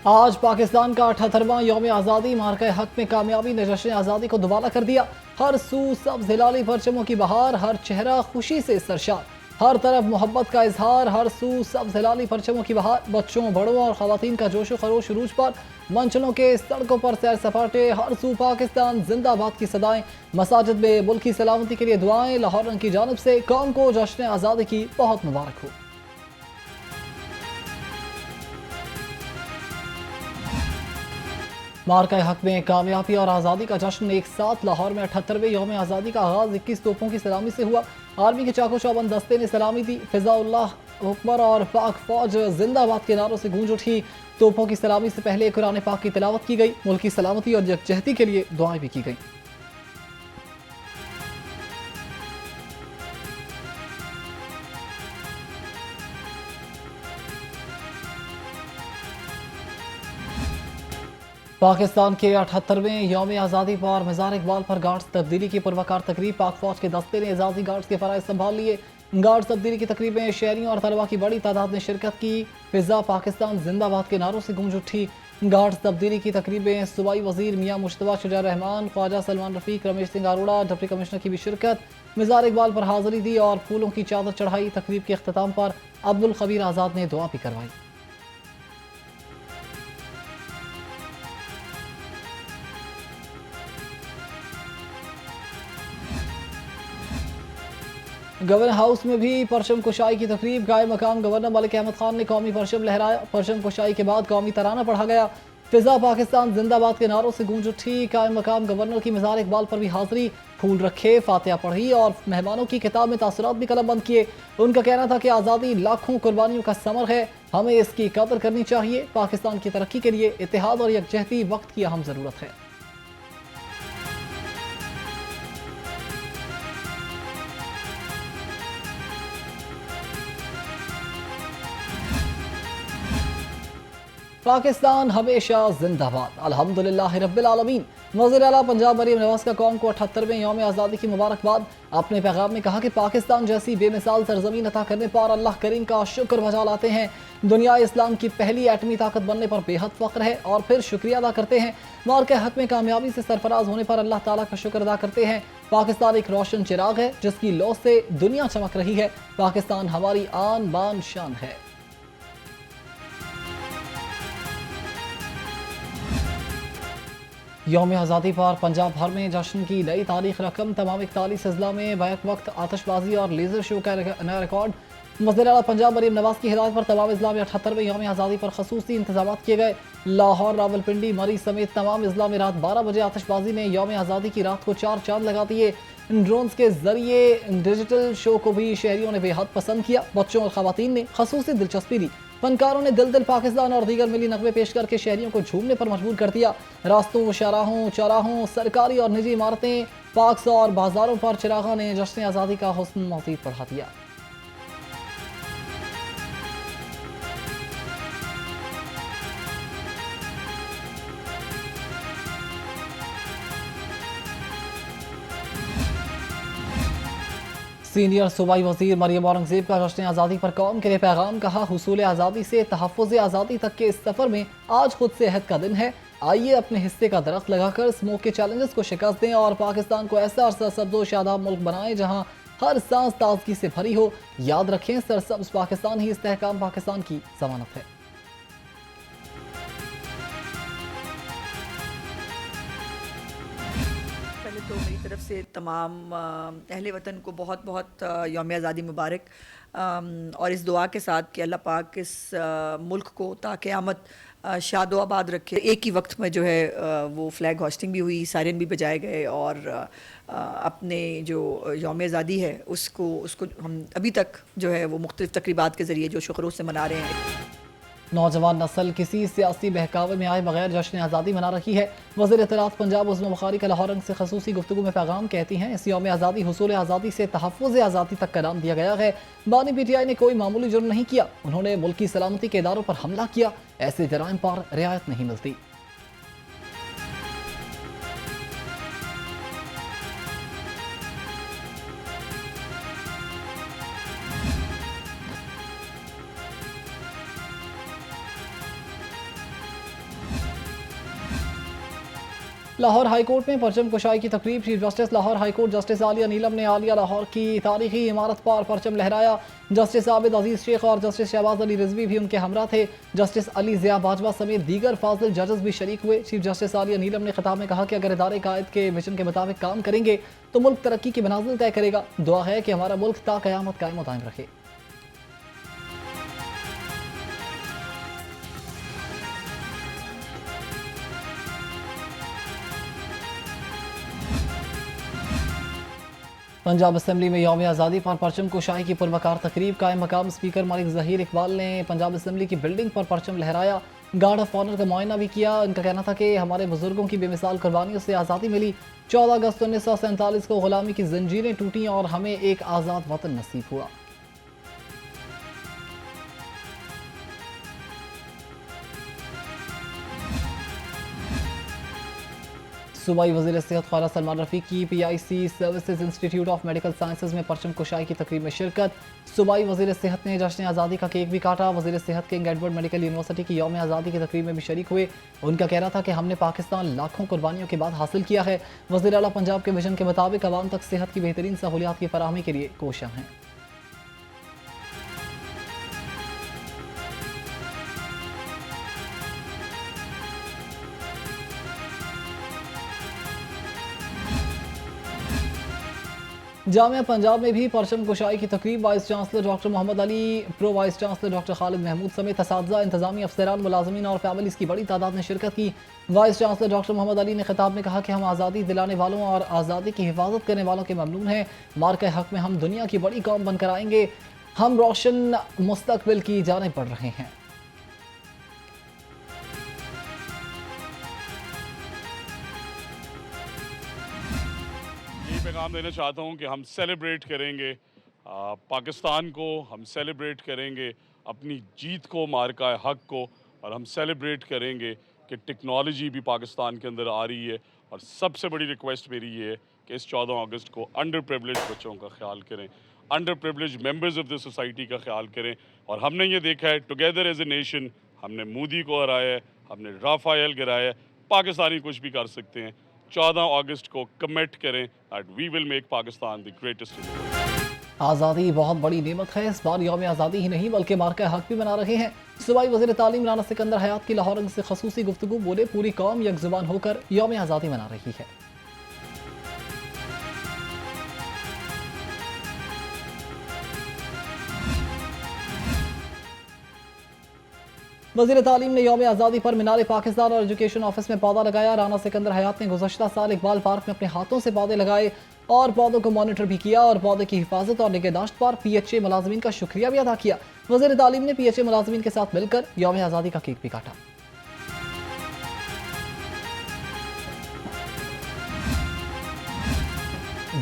आज पाकिस्तान का 78वां यौम आज़ादी मार्का हक में कामयाबी ने जश्न आज़ादी को दुबारा कर दिया। हर सू सब्ज़ हिलाली परचमों की बहार, हर चेहरा खुशी से सरशार, हर तरफ मोहब्बत का इजहार। हर सू सब्ज़ हिलाली परचमों की बहार, बच्चों बड़ों और ख़वातीन का जोशो खरोश रूज पर, मंचलों के सड़कों पर सैर सपाटे, हर सू पाकिस्तान जिंदाबाद की सदाएं, मसाजिद में मुल्क की सलामती के लिए दुआएं। लाहौर रंग की जानिब से कौम को जश्न आज़ादी की बहुत मुबारक हो। मार्का हक में कामयाबी और आज़ादी का जश्न एक साथ। लाहौर में 78वें यौम आज़ादी का आगाज 21 तोपों की सलामी से हुआ। आर्मी के चाको चौबंद दस्ते ने सलामी दी। फिज़ाउल्लाह अकबर और पाक फौज जिंदाबाद के नारों से गूंज उठी। तोपों की सलामी से पहले कुरान पाक की तिलावत की गई। मुल्क की सलामती और यकजहती के लिए दुआएं भी की गई। पाकिस्तान के 78वें यौम आज़ादी पर मज़ार इकबाल पर गार्ड्स तब्दीली की पुरवकार तकरीब। पाक फौज के दस्ते ने एजाजी गार्ड्स के फ़राइज़ संभाल लिए। गार्ड्स तब्दीली की तकरीब में शहरियों और तलबा की बड़ी तादाद ने शिरकत की। फिजा पाकिस्तान जिंदाबाद के नारों से गूंज उठी। गार्ड्स तब्दीली की तकरीब में सूबाई वजीर मियाँ मुश्तबा शुजा रहमान, ख्वाजा सलमान रफीक, रमेश सिंह अरोड़ा, डिप्टी कमिश्नर की भी शिरकत। मज़ार इकबाल पर हाजिरी दी और फूलों की चादर चढ़ाई। तकरीब के अख्ताम पर अब्दुल खबीर आज़ाद ने दुआ भी करवाई। गवर्नर हाउस में भी परचम कुशाई की तकरीब। गाय मकाम गवर्नर मलिक अहमद खान ने कौमी परचम लहराया। परचम कुशाई के बाद कौमी तराना पढ़ा गया। फिजा पाकिस्तान जिंदाबाद के नारों से गूंज उठी। कायम मकाम गवर्नर की मज़ार इकबाल पर भी हाजिरी, फूल रखे, फातिहा पढ़ी और मेहमानों की किताब में तासुरात भी कलमबंद किए। उनका कहना था कि आज़ादी लाखों कुर्बानियों का समर है, हमें इसकी कदर करनी चाहिए। पाकिस्तान की तरक्की के लिए इत्तेहाद और यकजहती वक्त की अहम ज़रूरत है। पाकिस्तान हमेशा जिंदाबाद। अल्हम्दुलिल्लाह रब्बिल आलमीन। वज़ीर आला पंजाब मरीम नवाज का कौम को 78वें यौम आज़ादी की मुबारकबाद। अपने पैगाम में कहा कि पाकिस्तान जैसी बेमिसाल सरजमीन अता करने पर अल्लाह करीम का शुक्र बजा लाते हैं। दुनिया इस्लाम की पहली एटमी ताकत बनने पर बेहद फ़ख्र है और फिर शुक्रिया अदा करते हैं। मार्के हक में कामयाबी से सरफराज होने पर अल्लाह ताला का शुक्र अदा करते हैं। पाकिस्तान एक रोशन चिराग है जिसकी लौ से दुनिया चमक रही है। पाकिस्तान हमारी आन बान शान है। यौम आज़ादी पर पंजाब भर में जश्न की नई तारीख रकम। तमाम 41 अजला में बैक वक्त आतशबाजी और लेजर शो का नया रिकॉर्ड। वज़ीर आला पंजाब मरीम नवाज की हिदायत पर तमाम अजला में 78वें यौम आज़ादी पर खसूसी इंतजाम किए गए। लाहौर, रावलपिंडी, मरी समेत तमाम अजला में रात 12 बजे आतशबाजी ने यौम आज़ादी की रात को 4 चांद लगा दिए। ड्रोन्स के जरिए डिजिटल शो को भी शहरियों ने बेहद पसंद किया। बच्चों और खवातीन ने खसूसी दिलचस्पी ली। फनकारों ने दिल दिल पाकिस्तान और दीगर मिली नगमे पेश करके शहरियों को झूमने पर मजबूर कर दिया। रास्तों, शाहराहों, चौराहों, सरकारी और निजी इमारतें, पार्क्स और बाजारों पर चिरागा ने जश्न आज़ादी का हुस्न मज़ीद बढ़ा दिया। सीनियर सूबाई वजीर मरियम औरंगजेब का जश्न आज़ादी पर कौम के लिए पैगाम। कहा, हुसूल आज़ादी से तहफ़्फ़ुज़ आज़ादी तक के इस सफ़र में आज खुद से अहद का दिन है। आइए अपने हिस्से का दरख्त लगाकर स्मोक के चैलेंजेस को शिकस्त दें और पाकिस्तान को ऐसा सरसब्ज़ शादाब मुल्क बनाएं जहाँ हर सांस ताजगी से भरी हो। याद रखें, सरसब्ज़ पाकिस्तान ही इस्तेहकाम पाकिस्तान की ज़मानत है। पहले तो मेरी तरफ से तमाम अहले वतन को बहुत बहुत यौम आज़ादी मुबारक, और इस दुआ के साथ कि अल्लाह पाक इस मुल्क को ताक़यामत शादो आबाद रखे। एक ही वक्त में जो है वो फ्लैग होस्टिंग भी हुई, सायरन भी बजाए गए और अपने जो यौम आज़ादी है उसको हम अभी तक जो है वो मुख्तलिफ़ तक़रीबात के ज़रिए जो शुक्र से मना रहे हैं। नौजवान नस्ल किसी सियासी बहकावे में आए बगैर जश्न आज़ादी मना रही है। वज़ीर इत्तलात पंजाब उस्मा बुखारी का लाहौर रंग से खसूसी गुफ्तगू में पैगाम कहती हैं, इस यौम आज़ादी हुसूल आज़ादी से तहफ़्फ़ुज़ आज़ादी तक का नाम दिया गया है। बानी PTI ने कोई मामूली जुर्म नहीं किया, उन्होंने मुल्क की सलामती के इदारों पर हमला किया। ऐसे जराइम पर रियायत नहीं मिलती। लाहौर हाईकोर्ट में परचम कुशाई की तकरीब। Chief justice Lahore high court justice Aliya Neelam ने आलिया लाहौर की तारीखी इमारत पर परचम लहराया। जस्टिस आबिद अजीज शेख और जस्टिस शहबाज अली रिजवी भी उनके हमरा थे। जस्टिस अली जिया बाजवा समेत दीगर फाजिल जजेस भी शरीक हुए। चीफ जस्टिस आलिया नीलम ने खिताब में कहा कि अगर इदारे कायद के विजन के मुताबिक काम करेंगे तो मुल्क तरक्की की मनाजिल तय करेगा। दुआ है कि हमारा मुल्क ता क़यामत कायम दायम रखे। पंजाब असम्बली में यौम आज़ादी पर परचम कुशाई की पुरवकार तकरीब। कायम मकाम स्पीकर मलिक ज़हीर इकबाल ने पंजाब असम्बली की बिल्डिंग पर परचम लहराया। गार्ड ऑफ ऑनर का मुआयना भी किया। उनका कहना था कि हमारे बुजुर्गों की बेमिसाल कुर्बानियों से आज़ादी मिली। 14 अगस्त 1947 को गुलामी की जंजीरें टूटी और हमें एक आज़ाद वतन नसीब हुआ। सूबाई वज़ीर सेहत ख्वाजा सलमान रफ़ी की PIC services institute of medical sciences में परचम कुशाई की तकरीब में शिरकत। सूबाई वज़ीर सेहत ने जश्न आज़ादी का केक भी काटा। वज़ीर सेहत किंग एडवर्ड मेडिकल यूनिवर्सिटी की यौम आज़ादी की तकरीब में भी शरीक हुए। उनका कहना था कि हमने पाकिस्तान लाखों कुर्बानियों के बाद हासिल किया है। वज़ीर आला पंजाब के विजन के मुताबिक आवाम तक सेहत की बेहतरीन सहूलियात की फराहमी के लिए कोशिश हैं। जामिया पंजाब में भी परचम कुशाई की तकरीब। Vice chancellor doctor Mohammad Ali, pro vice chancellor doctor Khalid Mahmood समेत असातिज़ा, इंतजामी अफसरान, मुलाजमीन और फैमिलीज की बड़ी तादाद ने शिरकत की। Vice chancellor doctor Mohammad Ali ने खिताब में कहा कि हम आज़ादी दिलाने वालों और आज़ादी की हिफाजत करने वालों के ममनून हैं। मार्के हक में हम दुनिया की बड़ी कौम बनकर आएंगे। हम रोशन मुस्तकबिल की जाने पड़ रहे हैं। पैगाम देना चाहता हूँ कि हम सेलिब्रेट करेंगे पाकिस्तान को, हम सेलिब्रेट करेंगे अपनी जीत को, मार्का हक को, और हम सेलिब्रेट करेंगे कि टेक्नोलॉजी भी पाकिस्तान के अंदर आ रही है। और सबसे बड़ी रिक्वेस्ट मेरी ये है कि इस 14 अगस्त को अंडर प्रिविलेज बच्चों का ख्याल करें, under privilege members of the society का ख्याल करें। और हमने ये देखा है टुगेदर एज ए नेशन, हमने मोदी को हराया है, हमने राफेल गिराया है। पाकिस्तानी कुछ भी कर सकते हैं। 14 अगस्त को कमिट करें that we will make Pakistan the greatest in the world. आज़ादी बहुत बड़ी नेमत है। इस बार यौम आज़ादी ही नहीं बल्कि मार्का हक भी मना रहे हैं। सूबाई वज़ीर तालीम राना सिकंदर हयात की लाहौर से खसूसी गुफ्तगू। बोले पूरी कौम यक ज़ुबान होकर यौम आज़ादी मना रही है। वज़ीर तालीम ने यौम आज़ादी पर मीनार पाकिस्तान और एजुकेशन ऑफिस में पौधा लगाया। राना सिकंदर हयात ने गुज़श्ता साल इकबाल पार्क में अपने हाथों से पौधे लगाए और पौधों को मॉनिटर भी किया और पौधे की हिफाजत और निगहदाश्त पर PHA मुलाजमीन का शुक्रिया भी अदा किया। वज़ीर तालीम ने PHA मुलाजमीन के साथ मिलकर यौम आज़ादी का केक भी काटा।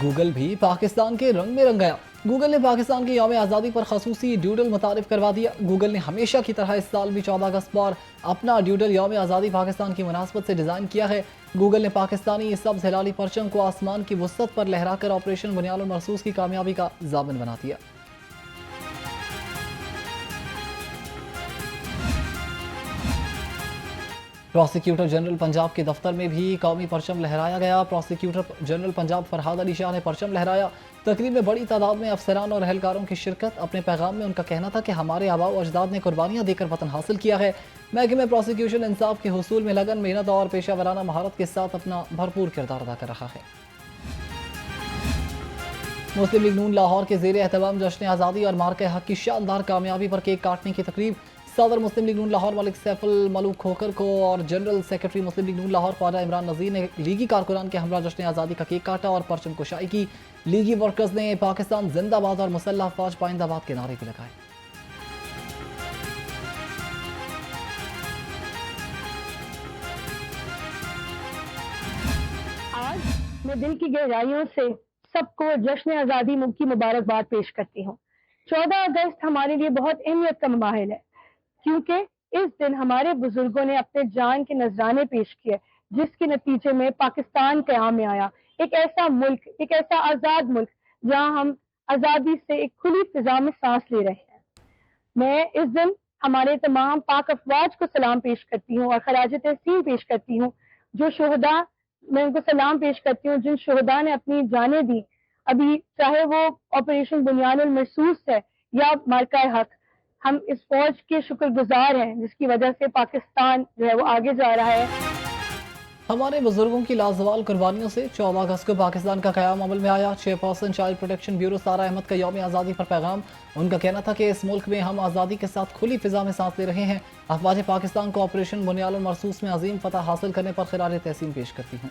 गूगल भी पाकिस्तान के रंग में रंग गया। गूगल ने पाकिस्तान की यौम आज़ादी पर खसूसी ड्यूडल मुतारिफ करवा दिया। गूगल ने हमेशा की तरह इस साल भी 14 अगस्त पर अपना ड्यूडल यौम आज़ादी पाकिस्तान की मुनासबत से डिज़ाइन किया है। गूगल ने पाकिस्तानी सब्ज़ हिलाली परचम को आसमान की वुसअत पर लहराकर ऑपरेशन बुनियादुल मरसूस की कामयाबी का ज़ामिन बना दिया। प्रोसिक्यूटर जनरल पंजाब के दफ्तर में भी कौमी परचम लहराया गया। प्रोसिक्यूटर जनरल पंजाब फरहाद अली शाह ने परचम लहराया। तकरीब में बड़ी तादाद में अफसरान और एहलकारों की शिरकत। अपने पैगाम में उनका कहना था कि हमारे आबाओ अजदाद ने कुर्बानियाँ देकर वतन हासिल किया है। महकमे प्रोसिक्यूशन इंसाफ के हुसूल में लगन, मेहनत और पेशा वराना महारत के साथ अपना भरपूर किरदार अदा कर रहा है। मुस्लिम लीग नून लाहौर के ज़ेर एहतमाम जश्न आज़ादी और मार्के हक की शानदार कामयाबी पर केक काटने की तकरीब। सदर मुस्लिम लीग नून लाहौर मलिक सैफुल मलूक खोकर को और जनरल सेक्रेटरी मुस्लिम लीग नून लाहौर ख्वाजा इमरान नज़ीर ने लीगी कारकुनान के हमरा जश्न आज़ादी का केक काटा और परचम कुशाई की। लीगी वर्कर्स ने पाकिस्तान जिंदाबाद और मुसल्लह फौज पाइंदाबाद के नारे भी लगाए। आज मैं दिल की गहराइयों से सबको जश्न आज़ादी की मुबारकबाद पेश करती हूँ। 14 अगस्त हमारे लिए बहुत अहमियत का माहिल है, क्योंकि इस दिन हमारे बुजुर्गों ने अपने जान के नजराने पेश किए, जिसके नतीजे में पाकिस्तान क़याम में आया। एक ऐसा मुल्क, एक ऐसा आज़ाद मुल्क जहाँ हम आज़ादी से एक खुली फिजा में सांस ले रहे हैं। मैं इस दिन हमारे तमाम पाक अफवाज को सलाम पेश करती हूँ और खराज तहसीन पेश करती हूँ जो शोहदा मैं उनको सलाम पेश करती हूँ जिन शहदा ने अपनी जानें दी, अभी चाहे वो ऑपरेशन बुनियानुल मरसूस है या मार्का हक। हम इस फौज के शुक्रगुजार हैं जिसकी वजह से पाकिस्तान जो है वो आगे जा रहा है। हमारे बुजुर्गों की लाजवाल कुर्बानियों से 14 अगस्त को पाकिस्तान का क़याम अमल में आया। चेयरपर्सन चाइल्ड प्रोटेक्शन ब्यूरो सारा अहमद का यौम आज़ादी पर पैगाम। उनका कहना था कि इस मुल्क में हम आज़ादी के साथ खुली फिजा में सांस ले रहे हैं। अफवाज पाकिस्तान को ऑपरेशन बुनियानुल मरसूस में अजीम फतह हासिल करने पर खिराज तहसीन पेश करती हूँ।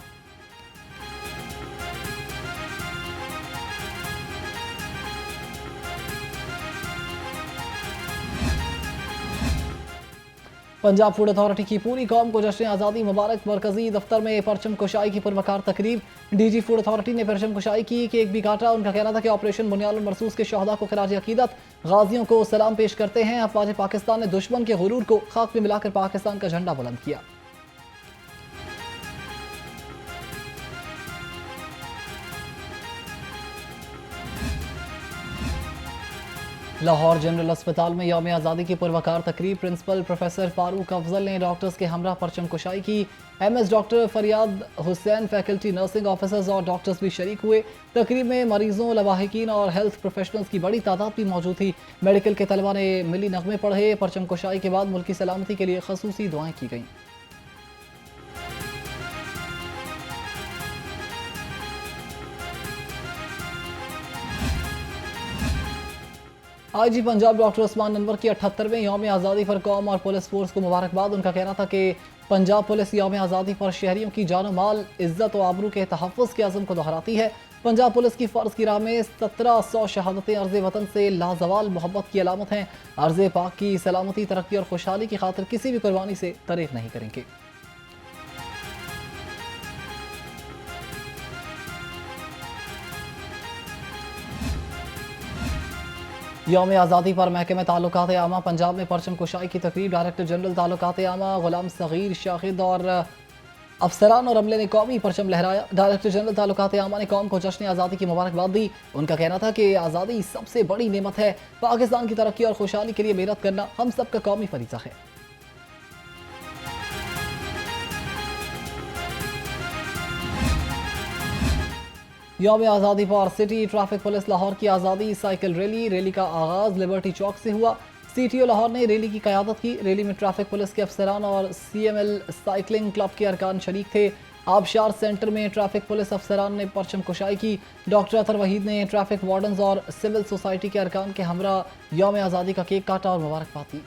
पंजाब फूड अथॉरिटी की पूरी कौम को जश्न आज़ादी मुबारक। मरकजी दफ्तर में परचम कुशाई की पुरवकार तकरीब। डीजी फूड अथॉरिटी ने परचम कुशाई की, केक भी काटा। उनका कहना था कि ऑपरेशन बुनियानुल मरसूस के शहदा को खिराज अकीदत, गाजियों को सलाम पेश करते हैं। अफवाज पाकिस्तान ने दुश्मन के गुरूर को खाक में मिलाकर पाकिस्तान का झंडा बुलंद किया। लाहौर जनरल अस्पताल में यौम आज़ादी की पुरवकार तकरीब। प्रिंसिपल प्रोफेसर फारूक अफजल ने डॉक्टर्स के हमरा परचम कुशाई की। MS डॉक्टर फरियाद हुसैन, फैकल्टी, नर्सिंग ऑफिसर्स और डॉक्टर्स भी शरीक हुए। तकरीब में मरीजों, लवाहिकीन और हेल्थ प्रोफेशनल्स की बड़ी तादाद भी मौजूद थी। मेडिकल के तलबा ने मिली नगमे पढ़े। परचम कुशाई के बाद मुल्क की सलामती के लिए खसूसी दुआएं की गईं। IG पंजाब डॉक्टर उस्मान अनवर की 78वें यौम आज़ादी पर कौम और पुलिस फोर्स को मुबारकबाद। उनका कहना था कि पंजाब पुलिस यौम आज़ादी पर शहरियों की जान माल, इज्जत और आबरू के तहफ़्फ़ुज़ के अज़म को दोहराती है। पंजाब पुलिस की फ़र्ज़ की राह में 1700 शहादतें अर्ज़ वतन से लाजवाल मोहब्बत की अलामत हैं। अर्ज़ पाक की सलामती, तरक्की और खुशहाली की खातिर किसी भी कुर्बानी से तरीक़ नहीं करेंगे। यौम आज़ादी पर महकमे ताल्लुकात आमा पंजाब में परचम कुशाई की तकरीब। डायरेक्टर जनरल ताल्लुकात आमा गुलाम सगीर शाहिद और अफसरान और अमले ने कौमी परचम लहराया। डायरेक्टर जनरल ताल्लुकात आमा ने कौम को जश्न आज़ादी की मुबारकबाद दी। उनका कहना था कि आज़ादी सबसे बड़ी नेमत है। पाकिस्तान की तरक्की और खुशहाली के लिए मेहनत करना हम सबका कौमी फरीज़ा है। यौम आज़ादी पर सिटी ट्रैफिक पुलिस लाहौर की आज़ादी साइकिल रैली का आगाज़ लिबर्टी चौक से हुआ। CTO लाहौर ने रैली की क़यादत की। रैली में ट्रैफिक पुलिस के अफसरान और CML साइकिलिंग क्लब के अरकान शरीक थे। आबशार सेंटर में ट्रैफिक पुलिस अफसरान ने परचम कुशाई की। डॉक्टर अतर वहीद ने ट्रैफिक वार्डन्स और सिविल सोसाइटी के अरकान के हमरा यौम आज़ादी का केक काटा और मुबारकबाद दी।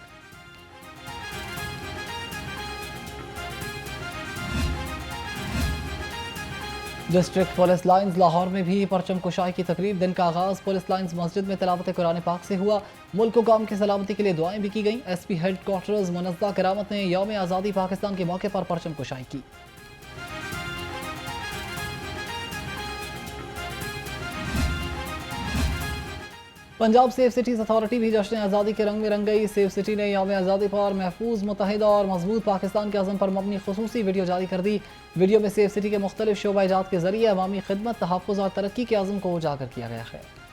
डिस्ट्रिक्ट पुलिस लाइन्स लाहौर में भी परचम कुशाई की तकरीब। दिन का आगाज़ पुलिस लाइन्स मस्जिद में तिलावत कुरान पाक से हुआ। मुल्क को कौम की सलामती के लिए दुआएं भी की गईं। SP हेड क्वार्टर्स मुनज़्ज़ा करामत ने यौम आज़ादी पाकिस्तान के मौके पर परचम कुशाई की। पंजाब सेफ सिटीज़ अथॉरिटी भी जश्न आज़ादी के रंग में रंग गई। सेफ सिटी ने यौम आज़ादी पर महफूज, मुतहिदा और मजबूत पाकिस्तान के अज़म पर मबनी खुसूसी वीडियो जारी कर दी। वीडियो में सेफ सिटी के मुख्तलिफ शोबा इजात के जरिए अवामी खिदमत, तहफ़्फ़ुज़ और तरक्की के अज़म को उजागर किया गया है।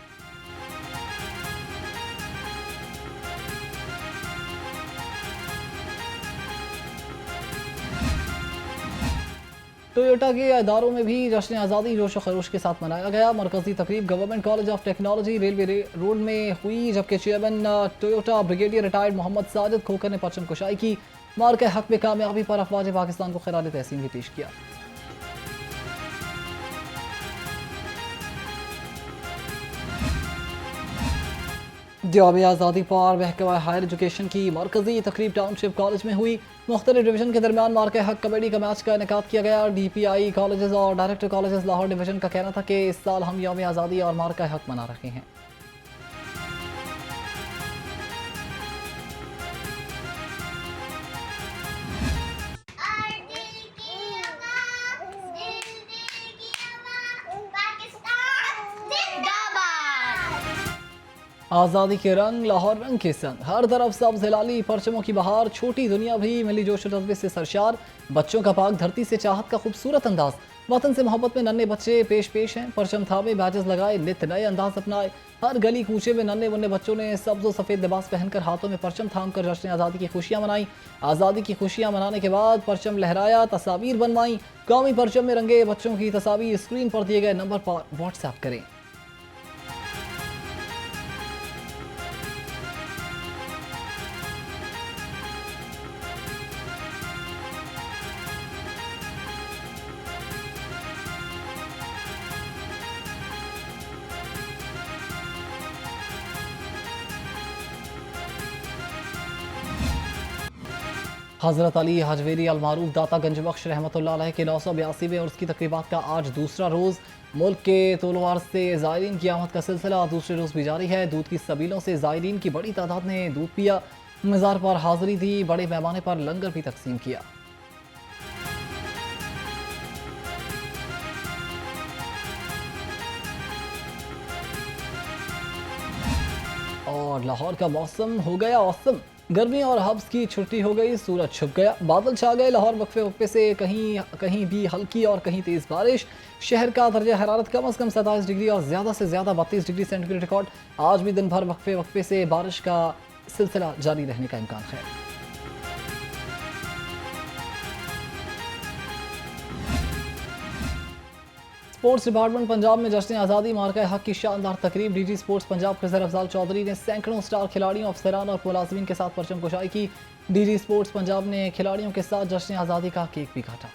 टोयोटा के इदारों में भी जश्न आज़ादी जोश खरोश के साथ मनाया गया। मरकजी तकरीब government college of technology railway road में हुई, जबकि chairman Toyota brigadier retired Mohammad Sajid Khokhar ने परचम कुशाई की। मार्के हक में कामयाबी पर अफवाज पाकिस्तान को खिराज तहसीन भी पेश किया। यौम आज़ादी पर महकमा हायर एजुकेशन की मरकजी तकरीब टाउनशिप कॉलेज में हुई। मुख्तलिफ डिवीजन के दरमियान मार्के हक कबड्डी का मैच का इनेकाद किया गया। DPI कॉलेजेस और डायरेक्टर कॉलेजेस लाहौर डिवीजन का कहना था कि इस साल हम यौम आज़ादी और मार्का हक मना रहे हैं। आज़ादी के रंग, लाहौर रंग के संग, हर तरफ सब्ज़ हिलाली, परचमों की बहार, छोटी दुनिया भी मिली जोश जज्बे से सरशार। बच्चों का पाक धरती से चाहत का खूबसूरत अंदाज। वतन से मोहब्बत में नन्हे बच्चे पेश पेश हैं, परचम थामे बैजेस लगाए, नित नए अंदाज अपनाए। हर गली कूचे में नन्हे मुन्ने बच्चों ने सब्ज और सफ़ेद लिबास पहनकर हाथों में परचम थाम कर जश्न आज़ादी की खुशियाँ मनाई। आज़ादी की खुशियाँ मनाने के बाद परचम लहराया, तस्वीर बनवाई। कौमी परचम में रंगे बच्चों की तस्वीर स्क्रीन पर दिए गए नंबर पर व्हाट्सएप करें। हज़रत अली हजवेरी अलमारूफ दाता गंजबख्श रहमतुल्लाह अलैह के 982वें उर्स की तकरीबात का आज दूसरा रोज़। मुल्क के तोलो अर्ज़ से ज़ायरीन की आमद का सिलसिला दूसरे रोज़ भी जारी है। दूध की सबीलों से ज़ायरीन की बड़ी तादाद ने दूध पिया, मज़ार पर हाज़िरी दी, बड़े पैमाने पर लंगर भी तकसीम किया। और लाहौर का मौसम हो गया औसम, गर्मी और हब्स की छुट्टी हो गई, सूरज छुप गया, बादल छा गए। लाहौर वक्फे वक्फे से कहीं कहीं भी हल्की और कहीं तेज़ बारिश। शहर का दर्जा हरारत कम से कम 27 डिग्री और ज़्यादा से ज़्यादा 32 डिग्री सेंटीग्रेड रिकॉर्ड। आज भी दिन भर वक्फे वक्फे से बारिश का सिलसिला जारी रहने का इम्कान है। स्पोर्ट्स डिपार्टमेंट पंजाब में जश्न आज़ादी मार्का हक की शानदार तकरीब। डीजी स्पोर्ट्स पंजाब खजर अफजाल चौधरी ने सैकड़ों स्टार खिलाड़ियों, अफसरान और मुलाजमीन के साथ परचम कुशाई की। डीजी स्पोर्ट्स पंजाब ने खिलाड़ियों के साथ जश्न आज़ादी का केक भी काटा।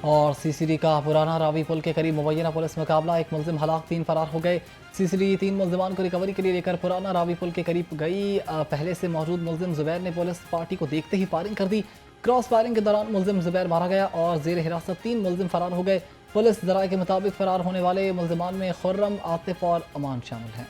और सीसीडी का पुराना रावी पुल के करीब मुबैना पुलिस मुकाबला, एक मुलजिम हलाक, 3 फरार हो गए। सीसीडी 3 मुलजमान को रिकवरी के लिए लेकर पुराना रावी पुल के करीब गई। पहले से मौजूद मुलजिम जुबैर ने पुलिस पार्टी को देखते ही फायरिंग कर दी। क्रॉस फायरिंग के दौरान मुलजिम जुबैर मारा गया और जेर हिरासत 3 मुलजिम फरार हो गए। पुलिस ज़राए के मुताबिक फरार होने वाले मुलजमान में खुर्रम, आतिफ और अमान शामिल हैं।